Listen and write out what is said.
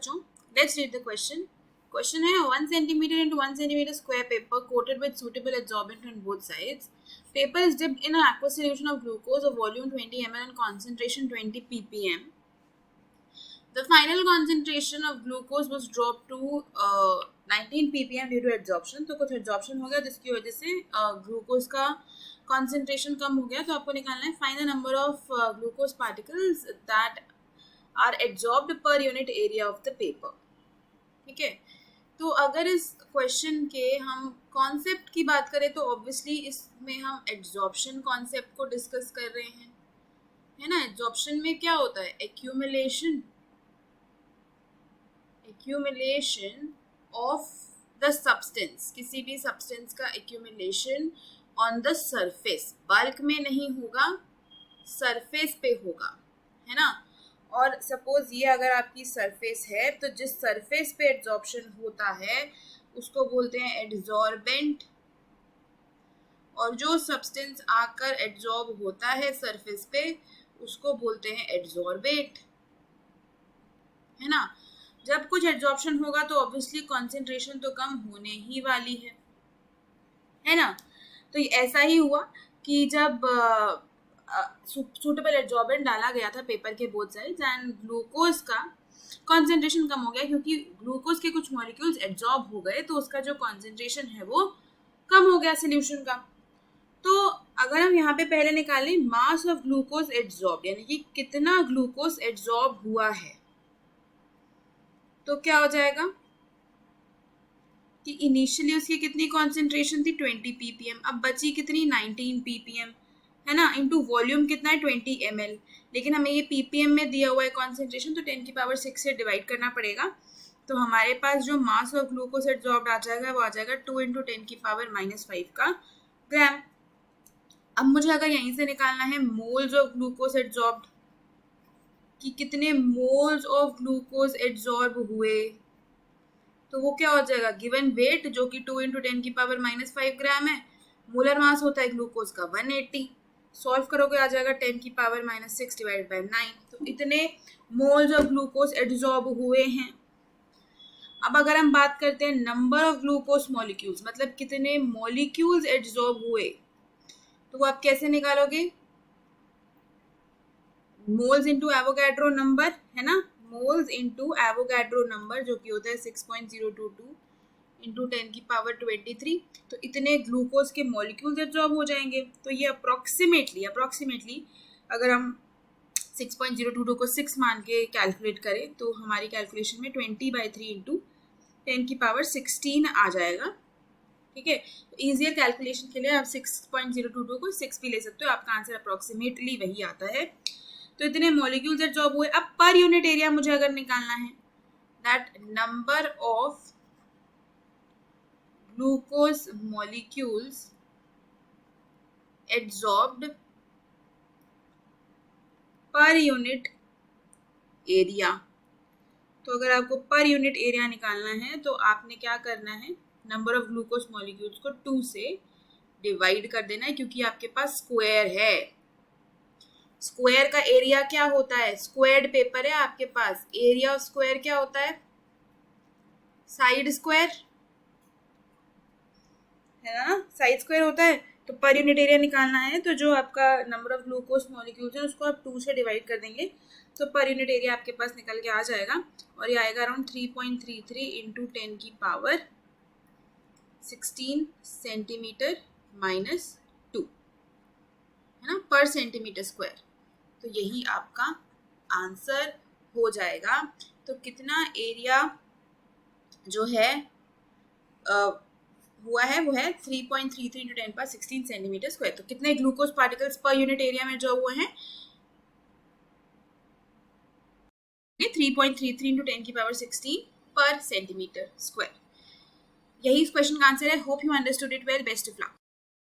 बच्चों, let's read the question. Question है 1 centimeter into 1 centimeter square paper coated with suitable adsorbent on both sides. Paper is dipped in an aqueous solution of glucose of volume 20 ml and concentration 20 ppm. The final concentration of glucose was dropped to 19 ppm due to adsorption. तो कुछ adsorption हो गया जिसकी वजह से glucose का concentration कम हो गया. तो आपको निकालना है final number of glucose particles that are adsorbed पर unit area of the paper. ठीक है, तो अगर इस क्वेश्चन के हम कॉन्सेप्ट की बात करें तो ऑब्वियसली इसमें हम एड्जॉर्प्शन कॉन्सेप्ट को डिस्कस कर रहे हैं, है ना. एड्जॉर्प्शन में क्या होता है? एक्यूमुलेशन ऑफ द सब्सटेंस, किसी भी सब्सटेंस का accumulation on the surface, bulk में नहीं होगा, सरफेस पे होगा, है ना. और सपोज ये अगर आपकी सरफेस है तो जिस सरफेस पे एड्जॉर्प्शन होता है उसको बोलते हैं एड्जॉर्बेंट, और जो सब्सटेंस आकर एड्जॉर्ब होता है सरफेस पे उसको बोलते हैं एड्जॉर्बेट, है ना. जब कुछ एड्जॉर्प्शन होगा तो ऑब्वियसली कॉन्सेंट्रेशन तो कम होने ही वाली है ना. तो ऐसा ही हुआ कि जब सूटेबल एड्जॉर्बेंट डाला गया था पेपर के बोथ साइड्स एंड ग्लूकोज का कॉन्सेंट्रेशन कम हो गया क्योंकि ग्लूकोज के कुछ मॉलिक्यूल्स एड्जॉर्ब हो गए तो उसका जो कॉन्सेंट्रेशन है वो कम हो गया सोल्यूशन का. तो अगर हम यहाँ पे पहले निकालें मास ऑफ ग्लूकोज एड्जॉर्ब, यानी कि कितना ग्लूकोज एड्जॉर्ब हुआ है, तो क्या हो जाएगा कि इनिशियली उसकी कितनी कॉन्सेंट्रेशन थी 20 ppm, अब बची कितनी 19 ppm, है ना. इनटू वॉल्यूम कितना है 20 ml, लेकिन हमें ये ppm में दिया हुआ है कॉन्सेंट्रेशन, तो 10 की पावर 6 से डिवाइड करना पड़ेगा. तो हमारे पास जो मास ऑफ ग्लूकोज एड्जॉर्ब्ड आ जाएगा वो आ जाएगा 2 × 10 की पावर -5 का ग्राम. अब मुझे अगर यहीं से निकालना है मोल्स ऑफ ग्लूकोज एड्जॉर्ब्ड, कि कितने मोल्स ऑफ ग्लूकोज एड्जॉर्ब हुए, तो वो क्या हो जाएगा, गिवन वेट जो कि 2 × 10 की पावर -5 ग्राम है, मोलर मास होता है ग्लूकोज का 180, सॉल्व करोगे आ जाएगा 10 की पावर -6 डिवाइड बाय 9. तो इतने मोल्स ऑफ ग्लूकोज एड्जॉर्ब हुए हैं. अब अगर हम बात करते हैं नंबर ऑफ ग्लूकोज मॉलिक्यूल्स, मतलब कितने मॉलिक्यूल्स एड्जॉर्ब हुए, तो वो आप कैसे निकालोगे, मोल्स इंटू एवोगैड्रो नंबर, है ना. मोल्स इंटू एवोगैड्रो नंबर जो कि होता है 6.022 इंटू 10 की पावर 23. तो इतने ग्लूकोज के मॉलिक्यूल्स एब्जॉर्ब हो जाएंगे. तो ये अप्रॉक्सीमेटली अगर हम 6.022 को 6 मान के कैलकुलेट करें तो हमारी कैलकुलेशन में 20/3 इंटू 10 की पावर 16 आ जाएगा. ठीक है, तो ईजियर कैलकुलेशन के लिए आप 6.022 को 6 भी ले सकते हो, आपका आंसर अप्रॉक्सीमेटली वही आता है. तो इतने मॉलिक्यूल्स एब्जॉर्ब हुए. अब पर यूनिट एरिया मुझे अगर निकालना है, that number of glucose molecules adsorbed per unit area. तो अगर आपको पर यूनिट एरिया निकालना है तो आपने क्या करना है, नंबर ऑफ ग्लूकोज मॉलिक्यूल्स को 2 से डिवाइड कर देना है, क्योंकि आपके पास स्क्वायर है. स्क्वायर का एरिया क्या होता है, स्क्वायर्ड पेपर है आपके पास, एरिया ऑफ स्क्वायर क्या होता है, साइड स्क्वायर, है ना, साइड स्क्वायर होता है. तो पर यूनिट एरिया निकालना है तो जो आपका नंबर ऑफ ग्लूकोज मॉलिक्यूल्स है उसको आप 2 से डिवाइड कर देंगे, तो पर यूनिट एरिया आपके पास निकल के आ जाएगा, और ये आएगा अराउंड 3.33 इंटू 10 की पावर 16 सेंटीमीटर -2, है ना, पर सेंटीमीटर स्क्वायर. तो यही आपका आंसर हो जाएगा. तो कितना एरिया जो है हुआ है वो है 3.33 इंटू 10 पावर 16 सेंटीमीटर स्क्वायर. तो कितने ग्लूकोज पार्टिकल्स पर यूनिट एरिया में जो हुए हैं, 3.33 इंटू 10 की पावर 16 पर सेंटीमीटर स्क्वायर. यही इस क्वेश्चन का आंसर है. Hope you understood it well. Best of luck.